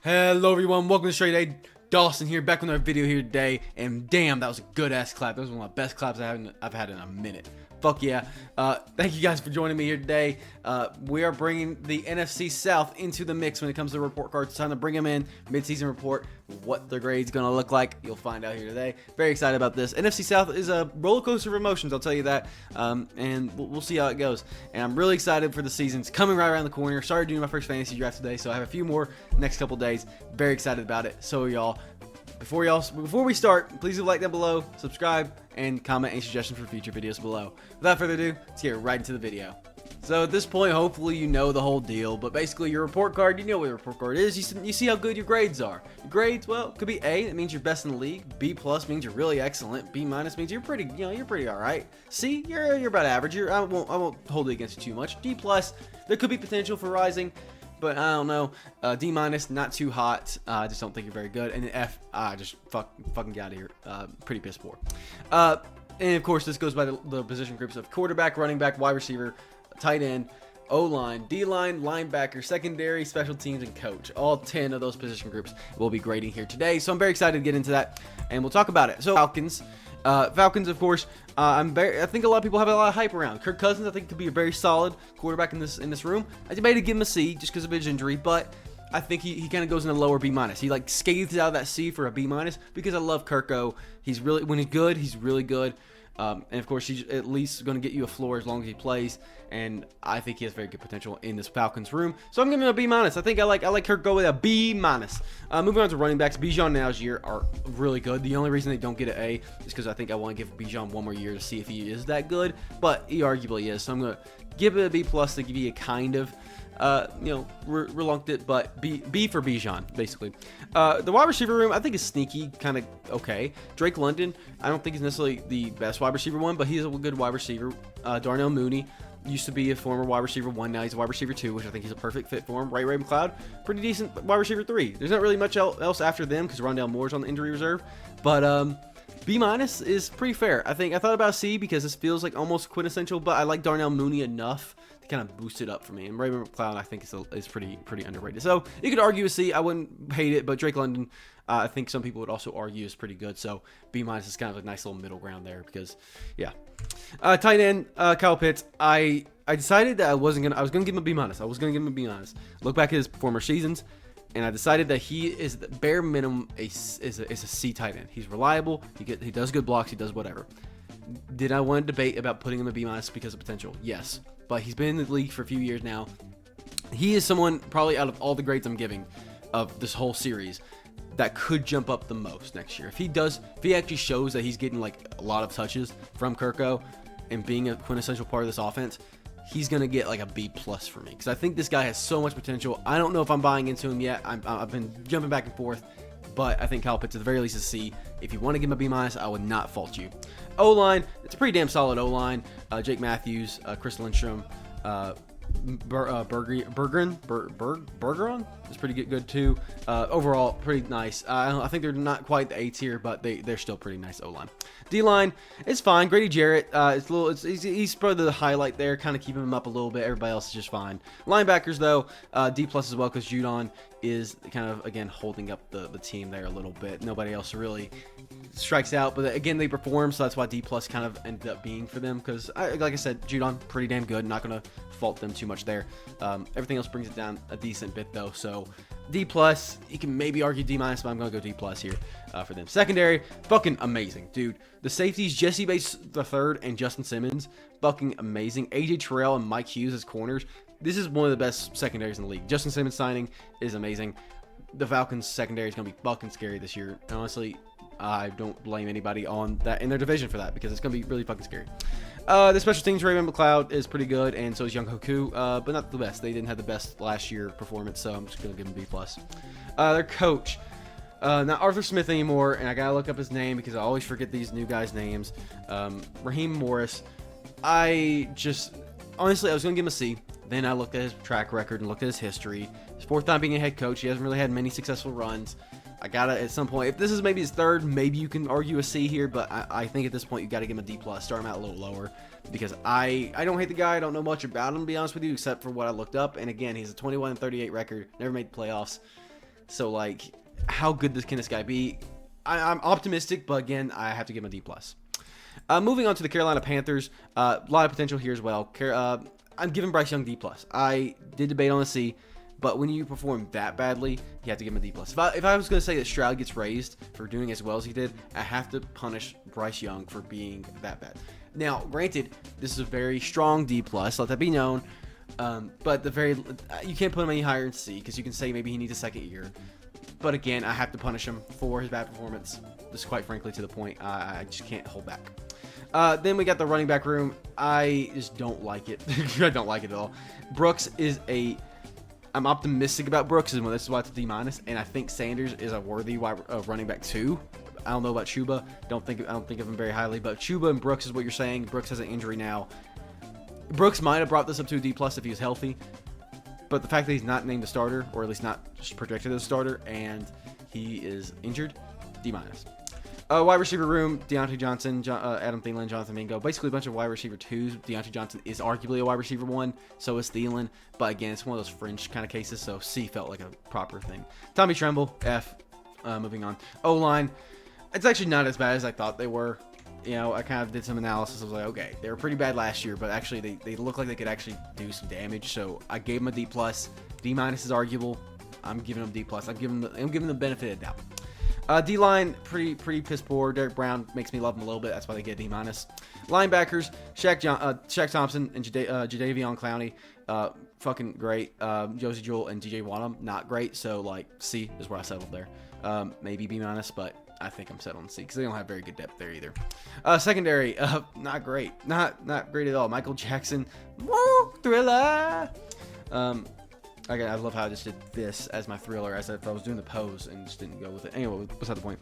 Hello everyone, welcome to StraightA. Dawson here, back with another video here today, and damn, that was a good ass clap. That was one of my best claps I've had in a minute. Fuck yeah. Thank you guys for joining me here today. We are bringing the NFC South into the mix when it comes to report cards. It's time to bring them in. Mid-season report, what their grade's going to look like. You'll find out here today. Very excited about this. NFC South is a roller coaster of emotions, I'll tell you that. And we'll see how it goes. And I'm really excited for the season. It's coming right around the corner. Started doing my first fantasy draft today, so I have a few more next couple days. Very excited about it. So are y'all. Before we start, please leave a like down below, subscribe, and comment any suggestions for future videos below. Without further ado, let's get right into the video. So at this point, hopefully you know the whole deal, but basically your report card, you know what your report card is. You see how good your grades are. Your grades, well, could be A, that means you're best in the league. B plus means you're really excellent. B minus means you're pretty all right. C, you're about average. I won't hold it against you too much. D plus, there could be potential for rising, but I don't know. D minus, not too hot. I just don't think you're very good. And then F, just fucking get out of here. Pretty piss poor. And of course, this goes by the position groups of quarterback, running back, wide receiver, tight end, O-line, D-line, linebacker, secondary, special teams, and coach. All 10 of those position groups will be grading here today. So I'm very excited to get into that, and we'll talk about it. So Falcons, of course. I think a lot of people have a lot of hype around Kirk Cousins. I think could be a very solid quarterback in this room. I debated to give him a C just because of his injury, but I think he kind of goes in a lower B minus. He like scathes out of that C for a B minus because I love Kirko. When he's good, he's really good. And of course, he's at least going to get you a floor as long as he plays. And I think he has very good potential in this Falcons room. So I'm giving him a B minus. I think I like Kirk go with a B minus. Moving on to running backs, Bijan and Algier are really good. The only reason they don't get an A is because I think I want to give Bijan one more year to see if he is that good. But he arguably is. So I'm going to give it a B plus to give you a kind of reluctant, but B for Bijan, basically. The wide receiver room, I think is sneaky, kind of okay. Drake London, I don't think he's necessarily the best wide receiver one, but he's a good wide receiver. Darnell Mooney used to be a former wide receiver 1, now he's a wide receiver 2, which I think he's a perfect fit for him. Ray McLeod, pretty decent wide receiver 3. There's not really much else after them because Rondale Moore's on the injury reserve, but B minus is pretty fair. I thought about C because this feels like almost quintessential, but I like Darnell Mooney enough to kind of boost it up for me. And Ray McLeod, I think, is pretty underrated. So you could argue a C. I wouldn't hate it, but Drake London, I think some people would also argue is pretty good. So B minus is kind of a nice little middle ground there because, yeah. Tight end, Kyle Pitts. I decided that I was gonna give him a B minus. Look back at his former seasons, and I decided that he is the bare minimum is a C tight end. He's reliable. He does good blocks. He does whatever. Did I want to debate about putting him a B minus because of potential? Yes, but he's been in the league for a few years now. He is someone probably out of all the grades I'm giving of this whole series that could jump up the most next year. If he actually shows that he's getting like a lot of touches from Kirko and being a quintessential part of this offense, he's going to get like a B plus for me because I think this guy has so much potential. I don't know if I'm buying into him yet. I've been jumping back and forth, but I think Kyle Pitts at the very least is a C. If you want to give him a B minus, I would not fault you. O-line, it's a pretty damn solid O-line. Jake Matthews, Chris Lindstrom, Bergeron is pretty good too. Overall, pretty nice. I think they're not quite the A tier, but they're still pretty nice O-line. D-line, it's fine. Grady Jarrett, he's probably the highlight there, kind of keeping him up a little bit. Everybody else is just fine. Linebackers though, D plus as well because Judon is kind of again holding up the team there a little bit. Nobody else really strikes out, but again they perform, so that's why D plus kind of ended up being for them because like I said, Judon pretty damn good. Not gonna fault them too much there. Everything else brings it down a decent bit though, so D plus. You can maybe argue D minus, but I'm gonna go D plus here for them. Secondary, fucking amazing, dude. The safeties, Jesse Bates III and Justin Simmons, fucking amazing. AJ Terrell and Mike Hughes as corners. This is one of the best secondaries in the league. Justin Simmons signing is amazing. The Falcons secondary is gonna be fucking scary this year. Honestly, I don't blame anybody on that in their division for that because it's gonna be really fucking scary. The special teams, Ray McLeod is pretty good, and so is Young Hoku, but not the best. They didn't have the best last year performance, so I'm just gonna give them B plus. Their coach, not Arthur Smith anymore, and I gotta look up his name because I always forget these new guys' names. Raheem Morris. Honestly, I was gonna give him a C. Then I looked at his track record and looked at his history. His 4th time being a head coach. He hasn't really had many successful runs. I gotta, at some point, if this is maybe his 3rd, maybe you can argue a C here, but I think at this point you gotta give him a D plus. Start him out a little lower because I don't hate the guy. I don't know much about him, to be honest with you, except for what I looked up. And again, he's a 21-38 record. Never made the playoffs. So like, how good can this guy be? I'm optimistic, but again, I have to give him a D+. Moving on to the Carolina Panthers, a lot of potential here as well. I'm giving Bryce Young D+. I did debate on the C, but when you perform that badly, you have to give him a D+. If I was going to say that Stroud gets raised for doing as well as he did, I have to punish Bryce Young for being that bad. Now, granted, this is a very strong D+, let that be known, but you can't put him any higher than C, because you can say maybe he needs a second year. But again, I have to punish him for his bad performance. Just quite frankly to the point, I just can't hold back. Then we got the running back room. I just don't like it. I don't like it at all. Brooks is I'm optimistic about Brooks, and this is why it's a D-, and I think Sanders is a worthy running back too. I don't know about Chuba. I don't think of him very highly, but Chuba and Brooks is what you're saying. Brooks has an injury now. Brooks might have brought this up to a D+ if he was healthy, but the fact that he's not named a starter, or at least not projected as a starter, and he is injured, D-. Wide receiver room, Deontay Johnson, Adam Thielen, Jonathan Mingo. Basically a bunch of wide receiver 2s. Deontay Johnson is arguably a wide receiver 1, so is Thielen. But again, it's one of those fringe kind of cases, so C felt like a proper thing. Tommy Tremble, F. Moving on. O-line, it's actually not as bad as I thought they were. You know, I kind of did some analysis. I was like, okay, they were pretty bad last year, but actually they look like they could actually do some damage. So I gave them a D+. D- is arguable. I'm giving them D+. I'm giving them the benefit of the doubt. D-line, pretty piss poor. Derek Brown makes me love him a little bit. That's why they get D-. Linebackers, Shaq Thompson and Jadeveon Clowney, fucking great. Josie Jewell and DJ Waddam, not great. So like C is where I settled there. Maybe B-, but I think I'm settled on C because they don't have very good depth there either. Secondary, not great. Not great at all. Michael Jackson, woo, Thriller. I love how I just did this as my Thriller, as if I was doing the pose and just didn't go with it. Anyway, beside the point.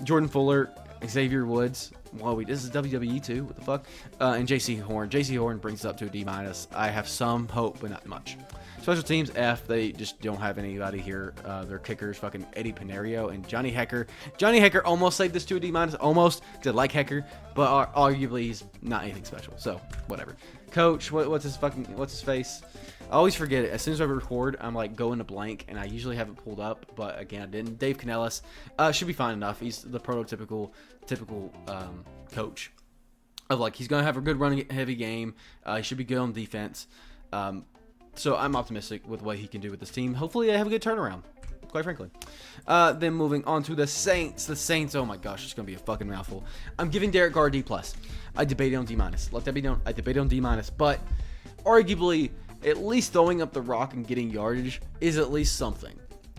Jordan Fuller, Xavier Woods. Whoa, this is WWE too. What the fuck? And JC Horn. JC Horn brings it up to a D-. I have some hope, but not much. Special teams, F. They just don't have anybody here. Their kickers, fucking Eddie Pinerio and Johnny Hecker. Johnny Hecker almost saved this to a D-, almost. Because I like Hecker, but arguably he's not anything special. So whatever. Coach, what's his face? I always forget it. As soon as I record, I'm like going to blank, and I usually have it pulled up, but again, I didn't. Dave Canellis should be fine enough. He's the prototypical coach of like he's gonna have a good running heavy game. He should be good on defense. So I'm optimistic with what he can do with this team. Hopefully, they have a good turnaround. Quite frankly. Then moving on to the Saints. The Saints, oh my gosh, it's going to be a fucking mouthful. I'm giving Derek Carr D+. I debated on D-. Let that be known. I debated on D-, but arguably, at least throwing up the rock and getting yardage is at least something.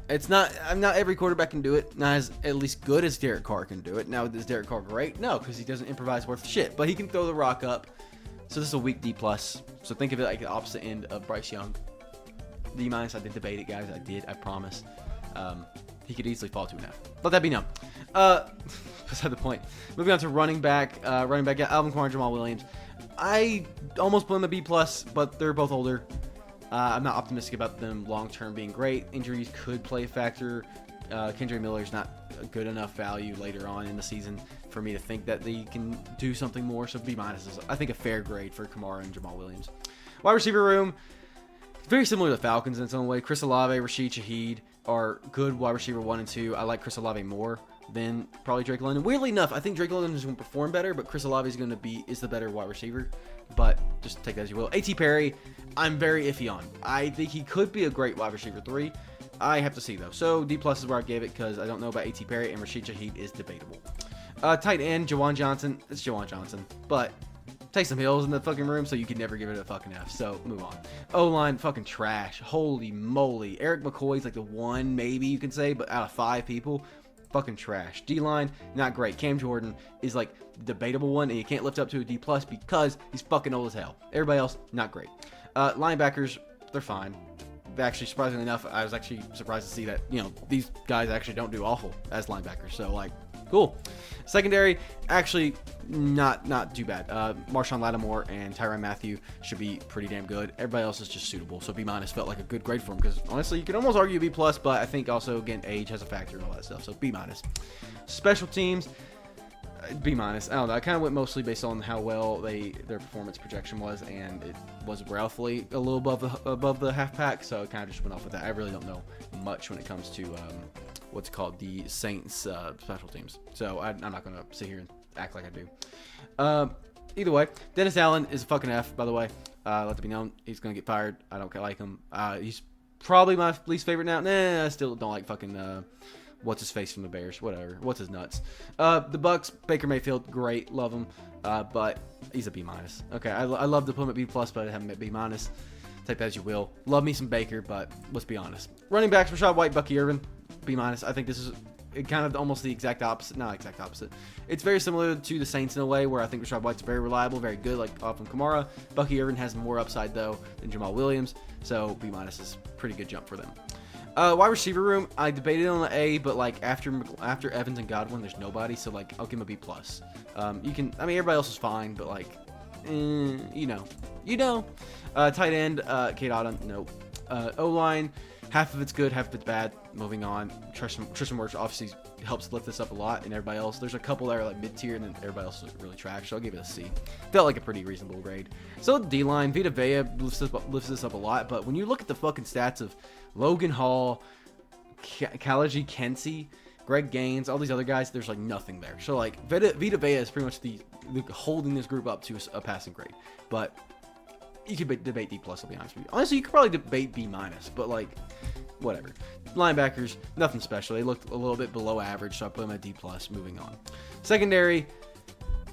It's not every quarterback can do it. Not as at least good as Derek Carr can do it. Now, is Derek Carr great? No, because he doesn't improvise worth shit. But he can throw the rock up. So this is a weak D+. So think of it like the opposite end of Bryce Young. D-. I did debate it, guys. I did. I promise. He could easily fall to an F. Let that be known. Beside the point. Moving on to running back. Alvin Kamara, Jamal Williams. I almost put them a B+, but they're both older. I'm not optimistic about them long-term being great. Injuries could play a factor. Kendre Miller's not a good enough value later on in the season for me to think that they can do something more. So B- is, I think, a fair grade for Kamara and Jamal Williams. Wide receiver room, very similar to the Falcons in its own way. Chris Olave, Rashid Shaheed are good wide receiver 1 and 2. I like Chris Olave more than probably Drake London. Weirdly enough, I think Drake London is going to perform better, but Chris Olave is the better wide receiver. But just take that as you will. A.T. Perry, I'm very iffy on. I think he could be a great wide receiver 3. I have to see, though. So D+ is where I gave it because I don't know about A.T. Perry, and Rashid Shaheed is debatable. Tight end, Jawan Johnson. It's Jawan Johnson. But Taysom Hill's in the fucking room, so you could never give it a fucking F. So move on. O-line, fucking trash. Holy moly. Eric McCoy's like the one, maybe you can say, but out of 5 people, fucking trash. D-line, not great. Cam Jordan is like the debatable one, and you can't lift up to a D+ because he's fucking old as hell. Everybody else, not great. Linebackers, they're fine. Actually, surprisingly enough, I was actually surprised to see that, you know, these guys actually don't do awful as linebackers. So, like, cool. Secondary, actually, not too bad. Marshawn Lattimore and Tyrann Mathieu should be pretty damn good. Everybody else is just suitable. So B- felt like a good grade for him because honestly, you can almost argue B+, but I think also again age has a factor and all that stuff. So B-. Special teams, B minus. I don't know. I kind of went mostly based on how well their performance projection was, and it was roughly a little above the half pack. So I kind of just went off with that. I really don't know much when it comes to what's called the Saints special teams. So I'm not gonna sit here and act like I do. Either way, Dennis Allen is a fucking F. By the way, let it be known he's gonna get fired. I don't like him. He's probably my least favorite now. Nah, I still don't like fucking. What's his face from the Bears? Whatever. What's his nuts? The Bucks. Baker Mayfield. Great. Love him. But he's a B minus. Okay. I love to put him at B plus, but I have him at B minus. Take that as you will. Love me some Baker, but let's be honest. Running backs: Rachaad White, Bucky Irvin. B minus. I think this is kind of almost the exact opposite. Not exact opposite. It's very similar to the Saints in a way where I think Rachaad White's very reliable, very good, like off from Kamara. Bucky Irvin has more upside though than Jamal Williams, so B minus is a pretty good jump for them. Wide receiver room, I debated on the A, but like after Evans and Godwin, there's nobody, so like I'll give him a B plus. Everybody else is fine, but like, you know. Tight end, Kate Otton, nope. O line, half of it's good, half of it's bad. Moving on. Tristan Wirfs obviously helps lift this up a lot, and everybody else. There's a couple that are like mid tier, and then everybody else is really trash. So I'll give it a C. Felt like a pretty reasonable grade. So D line, Vita Vea lifts this up a lot, but when you look at the fucking stats of Logan Hall, Kalaji Kensi, Greg Gaines, all these other guys, there's like nothing there. So like Vita Vea is pretty much the holding this group up to a passing grade, but you could debate D plus. I'll be honest with you. Honestly, you could probably debate B minus, but like whatever. Linebackers, nothing special. They looked a little bit below average, so I put them at D plus. Moving on. Secondary,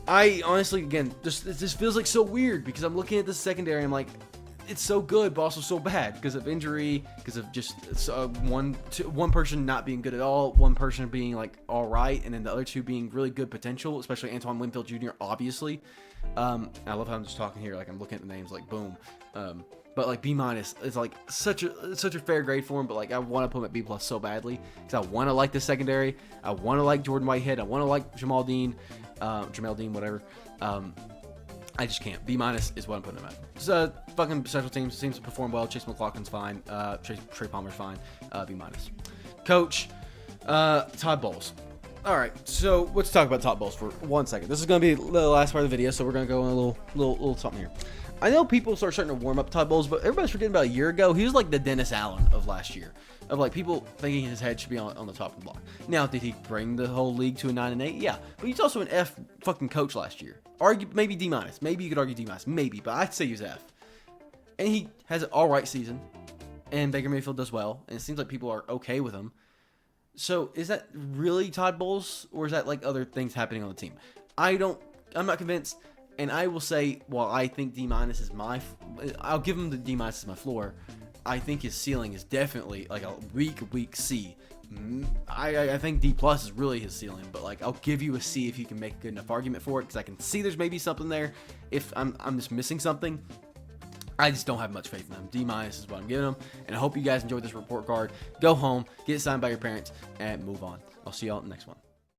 I honestly, again, this feels like so weird because I'm looking at this secondary. I'm like, it's so good, but also so bad because of injury, because of just one person not being good at all, one person being like all right, and then the other two being really good potential, especially Antoine Winfield Jr. Obviously, I love how I'm just talking here, like I'm looking at the names, like boom. But like B minus is like such a fair grade for him, but like I want to put him at B plus so badly because I want to like the secondary, I want to like Jordan Whitehead, I want to like Jamel Dean, whatever. I just can't. B minus is what I'm putting him at. So fucking special teams seems to perform well. Chase McLaughlin's fine. Trey Palmer's fine. B minus. Coach, Todd Bowles. All right, so let's talk about Todd Bowles for 1 second. This is going to be the last part of the video, so we're going to go in a little something here. I know people are starting to warm up Todd Bowles, but everybody's forgetting about a year ago. He was like the Dennis Allen of last year, of like people thinking his head should be on the top of the block. Now, did he bring the whole league to a 9-8? Yeah, but he's also an F fucking coach last year. Argue maybe D minus. Maybe you could argue D minus. Maybe, but I'd say he's F. And he has an all right season, and Baker Mayfield does well, and it seems like people are okay with him. So is that really Todd Bowles, or is that like other things happening on the team? I'm not convinced. And I will say, while I think D minus is I'll give him the D minus as my floor. I think his ceiling is definitely like a weak C. I think D plus is really his ceiling, but like I'll give you a C if you can make a good enough argument for it, because I can see there's maybe something there. If I'm just missing something, I just don't have much faith in him. D minus is what I'm giving him, and I hope you guys enjoyed this report card. Go home, get it signed by your parents, and move on. I'll see y'all in the next one.